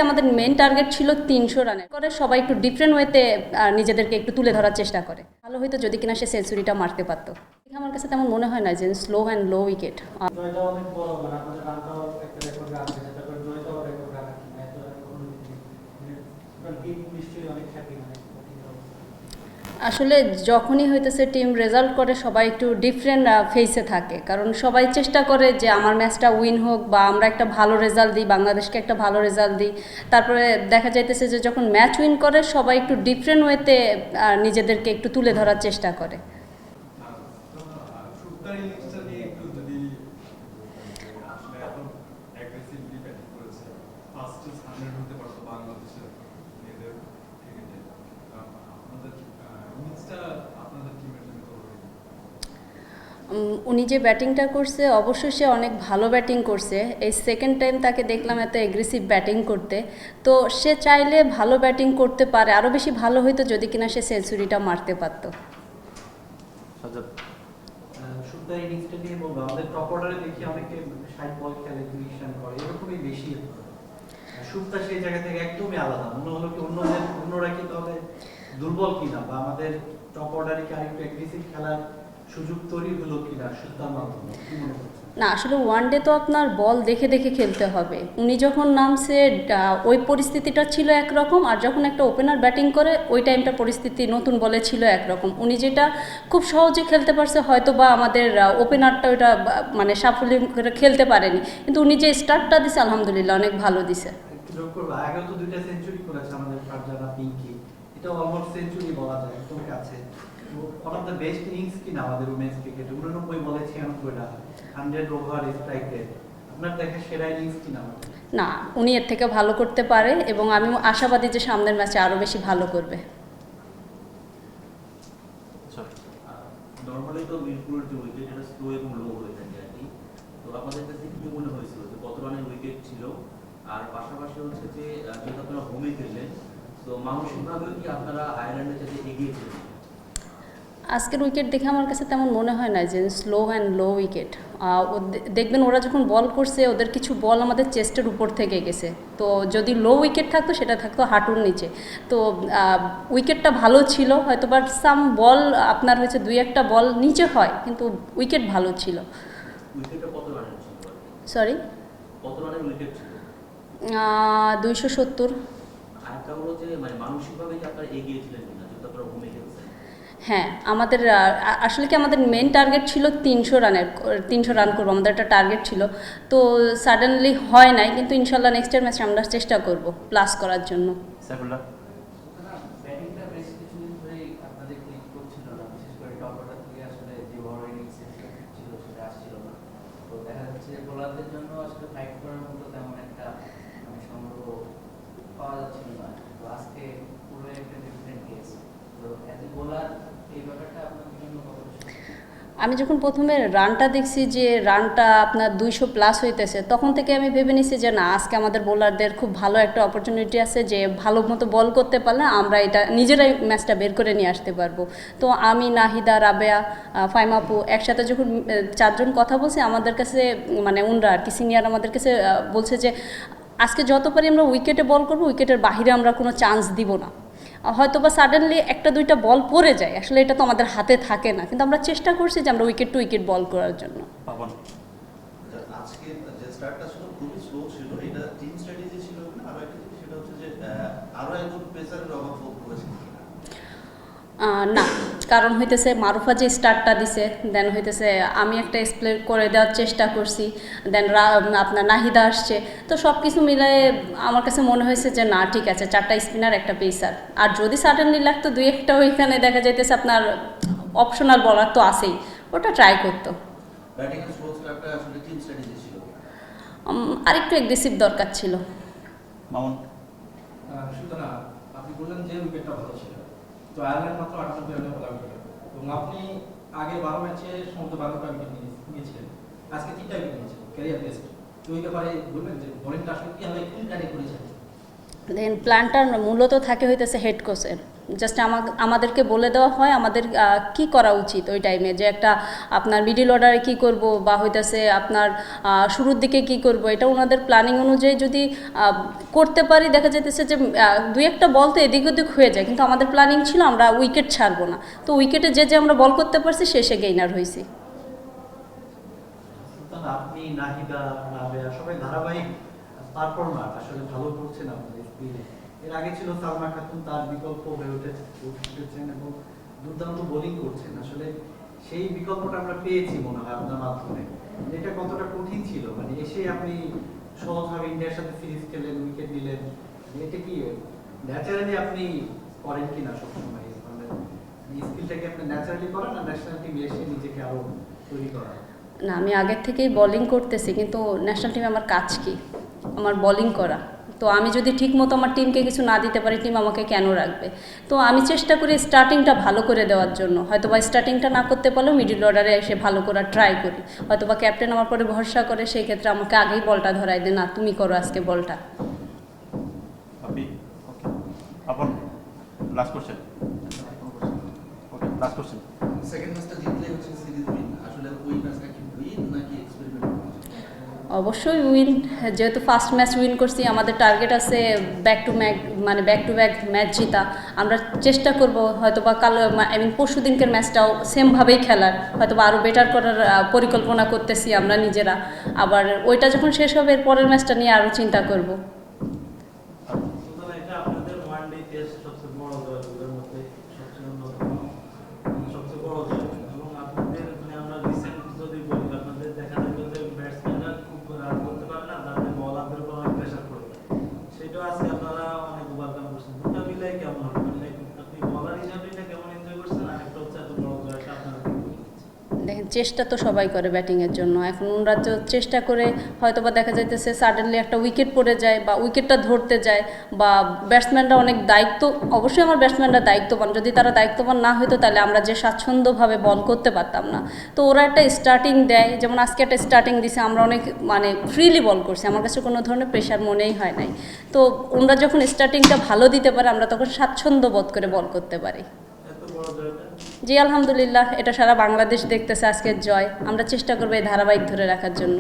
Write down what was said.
আমাদের main target ছিল 300 রানের করে সবাই একটু ডিফারেন্ট ওয়েতে নিজেদেরকে একটু তুলে ধরার চেষ্টা করে। ভালো হয়তো যদি কিনা সে সেঞ্চুরিটা মারতে পারতো। আমার কাছে তেমন মনে হয় না যে স্লো অ্যান্ড লো উইকেট। আসলে যখনই হইতেছে টিম রেজাল্ট করে সবাই একটু ডিফারেন্ট ফেসে থাকে, কারণ সবাই চেষ্টা করে যে আমার ম্যাচটা উইন হোক বা আমরা একটা ভালো রেজাল্ট দিই, বাংলাদেশকে একটা ভালো রেজাল্ট দিই। তারপরে দেখা যাইতেছে যে যখন ম্যাচ উইন করে সবাই একটু ডিফারেন্ট ওয়েতে নিজেদেরকে একটু তুলে ধরার চেষ্টা করে। উনি যে ব্যাটিংটা করছে অবশ্যই সে অনেক ভালো ব্যাটিং করছে। এই সেকেন্ড টাইম তাকে দেখলাম এত এগ্রেসিভ ব্যাটিং করতে। তো সে চাইলে ভালো ব্যাটিং করতে পারে, আরও বেশি ভালো হইতো যদি কিনা সে সেঞ্চুরিটা মারতে পারত। শুক্তার ইনিংসটা নিয়ে বলবো, আমাদের টপ অর্ডারে দেখি অনেকে 60 বল খেলে 20 রান করে, এরকমই বেশি। শুক্তা সেই জায়গা থেকে একদমই আলাদা। মনে হলো কি অন্যরা কি তাহলে দুর্বল কিনা, বা আমাদের টপ অর্ডারে কি আরেকটু অ্যাগ্রেসিভ খেলার সুযোগ তৈরি হলো কিনা শুক্তার মাধ্যমে, কি মনে করছেন? না, আসলে ওয়ানডে তো আপনার বল দেখে দেখে খেলতে হবে। উনি যখন নামছে ওই পরিস্থিতিটা ছিল একরকম, আর যখন একটা ওপেনার ব্যাটিং করে ওই টাইমটা পরিস্থিতি নতুন বলে ছিল একরকম। উনি যেটা খুব সহজে খেলতে পারছে, হয়তো বা আমাদের ওপেনারটা ওইটা মানে সাফল্য করে খেলতে পারেনি, কিন্তু উনি যে স্টার্টটা দিছে আলহামদুলিল্লাহ অনেক ভালো দিছে। যোগ করবো, আগেও তো 2টা সেঞ্চুরি করেছে আমাদের ফারজানা পিঙ্কি, এটা অলমোস্ট সেঞ্চুরি বলা যায়, একদম কাছে। One of the best innings কিনা আমাদের উমেন্স ক্রিকেটে, 89 বলে 96 রান, 100 ওভার স্ট্রাইক রেট। আপনার দেখা সেরা ইনিংস কিনা? না, উনি এর থেকে ভালো করতে পারে এবং আমি আশাবাদী যে সামনের ম্যাচে আরও বেশি ভালো করবে। নরমালি তো মিরপুরের যে উইকেট এটা স্লো এবং লো হয়ে থাকে আর কি। তো আপনাদের কাছে কি মনে হয়েছিল যে কত রানের উইকেট ছিল? আর পাশাপাশি হচ্ছে যে যেহেতু আপনারা হোমে খেললেন, তো মানসিকভাবে কি আপনারা আয়ারল্যান্ডের সাথে এগিয়ে ছিলেন? আজকের উইকেট দেখে আমার কাছে তেমন মনে হয় না যে স্লো অ্যান্ড লো উইকেট। দেখবেন ওরা যখন বল করছে ওদের কিছু বল আমাদের চেস্টের উপর থেকে গেছে। তো যদি লো উইকেট থাকতো সেটা থাকতো হাঁটুর নিচে। তো উইকেটটা ভালো ছিল, হয়তো বা সাম বল আপনার হয়েছে 2-1টা বল নিচে হয়, কিন্তু উইকেট ভালো ছিল। উইকেটটা কত রানের ছিল? সরি, কত রানের উইকেট ছিল? 270। আরেকটা হলো যে মানে মানসিকভাবে কি আপনারা এগিয়ে ছিলেন কিনা যেহেতু আপনারা হোমে খেলছেন? হ্যাঁ, আমাদের আসলে কি আমাদের মেন টার্গেট ছিল 300 রানের, 300 রান করবো, আমাদের একটা টার্গেট ছিল। তো সাডেনলি হয় নাই, কিন্তু ইনশাল্লাহ নেক্সটের ম্যাচে আমরা চেষ্টা করব প্লাস করার জন্য। সাইফুল্লাহ, ব্যাটিংটা বেশ কিছুদিন ধরেই আপনাদের ক্লিক করছিল না, বিশেষ করে টপ অর্ডার থেকে আসলে যে বড় ইনিংস ছিল সেটা আসছিল না। তো দেখা যাচ্ছে যে বোলারদের জন্য আসলে ফাইট করার মতো তেমন একটা মানে সংগ্রহ পাওয়া যাচ্ছিল না। তো আজকে পুরো একটা ডিফারেন্ট কেস। তো অ্যাজ এ বোলার এই ব্যাপারটা আপনাদের জন্য কতটা? আমি যখন প্রথমে রানটা দেখছি যে রানটা আপনার 200 প্লাস হইতেছে, তখন থেকে আমি ভেবে নিছি যে না, আজকে আমাদের বোলারদের খুব ভালো একটা অপরচুনিটি আছে যে ভালো মতো বল করতে পারলে আমরা এটা নিজেরাই ম্যাচটা বের করে নিয়ে আসতে পারবো। তো আমি, নাহিদা, রাবেয়া, ফাইমাপু একসাথে যখন 4 জন কথা বলছি, আমাদের কাছে মানে উনরা আর কি সিনিয়র আমাদের কাছে বলছে যে আজকে যত পারি আমরা উইকেটে বল করবো, উইকেটের বাহিরে আমরা কোনো চান্স দিব না। হয়তো বা সাডেনলি 1-2টা বল পড়ে যায়, আসলে এটা তো আমাদের হাতে থাকে না, কিন্তু আমরা চেষ্টা করছি যে আমরা উইকেট টু উইকেট বল করার জন্য। আজকে যে স্টার্টটা ছিল খুবই স্লো ছিল, এটা টিম স্ট্র্যাটেজি ছিল না, আরো একটা জিনিস সেটা হচ্ছে যে আরো একজন পেসারের অভাব বোধ করেছিল না, কারণ হইতেছে মারুফা যে স্টার্টটা দিছে, দেন হইতেছে আমি একটা এক্সপ্লেন করে দেওয়ার চেষ্টা করছি, দেন আপনার নাহিদা আসছে। তো সব কিছু মিলে আমার কাছে মনে হয়েছে যে না, ঠিক আছে, 4টা স্পিনার একটা পেসার। আর যদি সাডেনলি লাগতো 2-1টা ওইখানে দেখা যাইতেছে আপনার অপশনাল বলার তো আছেই, ওটা ট্রাই করতো। ব্যাটিং এর স্লো স্টার্টটা আসলে টিম স্ট্র্যাটেজি ছিল। আরেকটু এগ্রেসিভ দরকার ছিল। মামুন, সুতরাং আপনি বললেন যে উইকেটটা ভালো ছিল, তো আয়ারল্যান্ড মাত্র 98 রানে বলা উইকেট, এবং আপনি আগে 12 ম্যাচে সম্ভবত 12টা উইকেট নিয়েছিলেন, আজকে 3টা উইকেট নিয়েছেন, ক্যারিয়ার বেস্ট। তো এই ব্যাপারে বলবেন যে বোলিংটা আসলে কীভাবে কোন প্ল্যানে করেছেন? দেন প্ল্যানটার মূলত থাকে হইতেছে হেড কোচের। জাস্ট আমাদেরকে বলে দেওয়া হয় আমাদের কি করা উচিত ওই টাইমে, যে একটা আপনার মিডিল অর্ডারে কি করব বা হইতাছে আপনার শুরুর দিকে কি করব, এটা ওনাদের প্ল্যানিং অনুযায়ী যদি করতে পারি, দেখা যেতেছে যে দুই একটা বল তো এদিক ওদিক হয়ে যায়, কিন্তু আমাদের প্ল্যানিং ছিল আমরা উইকেট ছাড়বো না। তো উইকেটে যে আমরা বল করতে পারছি শেষে গেইনার হয়েছি। সুলতান, আপনি, নাহিদা, রাবেয়া সবাই ধারাবাহিক পারফর্মার, আসলে ভালো করছেন আপনাদের স্পিনে। এর আগে ছিল সালমা খাতুন, তার বিকল্প হয়ে উঠেছেন এবং দুর্দান্ত বোলিং করছেন। আসলে সেই বিকল্পটা আমরা পেয়েছি মনে হয় আপনার মাধ্যমে। এটা কতটা কঠিন ছিল, মানে এসে আপনি সহজভাবে ইন্ডিয়ার সাথে সিরিজ খেলেন, উইকেট নিলেন, এটা কি ন্যাচারালি আপনি করেন কিনা সবসময়? মানে স্কিলটাকে আপনি ন্যাচারালি করেন না ন্যাশনাল টিমে এসে নিজেকে আরো তৈরি করা? না, আমি আগের থেকেই বোলিং করতেছি, কিন্তু ন্যাশনাল টিমে আমার কাজ কি? আমার বোলিং করা। তো আমি যদি ঠিকমতো আমার টিমকে কিছু না দিতে পারি, টিম আমাকে কেন রাখবে? তো আমি চেষ্টা করি স্টার্টিংটা ভালো করে দেওয়ার জন্য। হয়তো বা স্টার্টিংটা না করতে পারলেও মিডিল অর্ডারে এসে ভালো করার ট্রাই করি। হয়তো বা ক্যাপ্টেন আমার পরে ভরসা করে, সেই ক্ষেত্রে আমাকে আগেই বলটা ধরাই দেয়, না তুমি করো আজকে বলটা। আপনি ওকে আপন last question. Okay last question. Second ম্যাচটা জিতলে হচ্ছে সিরিজ উইন, আসলে ওই ম্যাচটা কি উইন নাকি এক্সপেরিমেন্ট? অবশ্যই উইন, যেহেতু ফার্স্ট ম্যাচ উইন করছি, আমাদের টার্গেট আছে ব্যাক টু ব্যাক ম্যাচ জিতা। আমরা চেষ্টা করব হয়তো বা কাল পরশু দিনকের ম্যাচটাও সেমভাবেই খেলার, হয়তো বা আরও বেটার করার পরিকল্পনা করতেছি আমরা নিজেরা। আবার ওইটা যখন শেষ হবে, এর পরের ম্যাচটা নিয়ে আরও চিন্তা করব। সুতরাং এটা আপনাদের ওয়ান ডে টেস্ট সবচেয়ে বড় জয়গুলোর মধ্যে সবচেয়ে অন্যতম, সবচেয়ে বড় জয়। এবং আপনাদের মানে আমরা রিসেন্ট যদি বলি, আপনাদের দেখা যাবে যে ব্যাটসম্যানরা খুব রান করতে পারে না, তাদের বলারদের উপর অনেক প্রেশার পড়ে। সেটাও আজকে আপনারা অনেক ওভারকাম করছেন। দুটা মিলাই কেমন হবে? মানে আপনি বলার হিসাবে এটা কেমন এনজয় করছেন, আর একটা হচ্ছে এত বড় জয়টা আপনারা কি করছেন? দেখেন, চেষ্টা তো সবাই করে ব্যাটিংয়ের জন্য। এখন ওনারা তো চেষ্টা করে, হয়তো বা দেখা যাইতেছে সাডেনলি একটা উইকেট পড়ে যায় বা উইকেটটা ধরতে যায়, বা ব্যাটসম্যানরা অনেক দায়িত্ব, অবশ্যই আমার ব্যাটসম্যানরা দায়িত্ববান, যদি তারা দায়িত্ববান না হতো তাহলে আমরা যে স্বাচ্ছন্দ্যভাবে বল করতে পারতাম না। তো ওরা একটা স্টার্টিং দেয়, যেমন আজকে একটা স্টার্টিং দিছে, আমরা অনেক ফ্রিলি বল করছি, আমার কাছে কোনো ধরনের প্রেশার মনেই হয় নাই। তো ওনারা যখন স্টার্টিংটা ভালো দিতে পারে, আমরা তখন স্বাচ্ছন্দ্য বোধ করে বল করতে পারি। এত বড় জয়টা জি আলহামদুলিল্লাহ, এটা সারা বাংলাদেশ দেখতেছে আজকের জয়। আমরা চেষ্টা করবো এই ধারাবাহিক ধরে রাখার জন্য।